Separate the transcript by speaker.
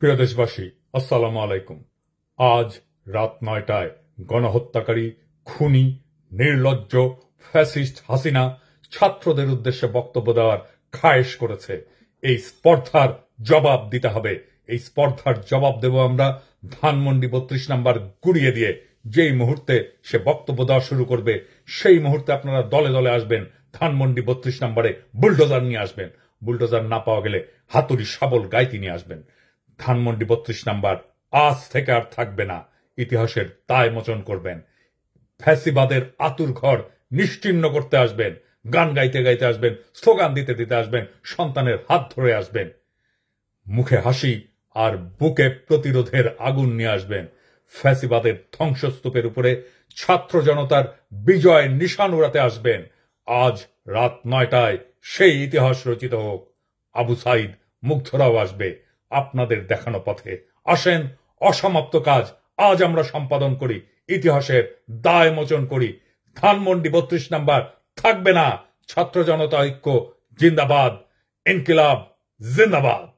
Speaker 1: প্রিয় দেশবাসী, আসসালামু আলাইকুম। আজ রাত ৯টায় গণহত্যাকারী, খুনি, নির্লজ্জ ফ্যাসিস্ট হাসিনা ছাত্রদের উদ্দেশ্যে বক্তব্য দেওয়ার খায়েশ করেছে। এই স্পর্ধার জবাব দিতে হবে। এই স্পর্ধার জবাব দেব আমরা ধানমন্ডি ৩২ নাম্বার গুড়িয়ে দিয়ে। যেই মুহূর্তে সে বক্তব্য দেওয়া শুরু করবে সেই মুহূর্তে আপনারা দলে দলে আসবেন, ধানমন্ডি ৩২ নাম্বারে বুলডোজার নিয়ে আসবেন। বুলডোজার না পাওয়া গেলে হাতুড়ি শাবল গাইতি নিয়ে আসবেন। ধানমন্ডি ৩২ নাম্বার আজ থেকে আর থাকবে না। ইতিহাসের দায় মোচন করবেন। ফ্যাসিবাদের আতুর ঘর নিশ্চিহ্ন করতে আসবেন। গান গাইতে গাইতে আসবেন, স্লোগান দিতে দিতে আসবেন, সন্তানের হাত ধরে আসবেন। মুখে হাসি আর বুকে প্রতিরোধের আগুন নিয়ে আসবেন। ফ্যাসিবাদের ধ্বংসস্তূপের উপরে ছাত্র জনতার বিজয় নিশান উড়াতে আসবেন। আজ রাত ৯টায় সেই ইতিহাস রচিত হোক। আবু সাইদ, মুগ্ধরাও আসবে আপনাদের দেখানো পথে। আসেন, অসমাপ্ত কাজ আজ আমরা সম্পাদন করি, ইতিহাসের দায় মোচন করি। ধানমন্ডি ৩২ নাম্বার থাকবে না। ছাত্র জনতা ঐক্য জিন্দাবাদ, ইনকিলাব জিন্দাবাদ।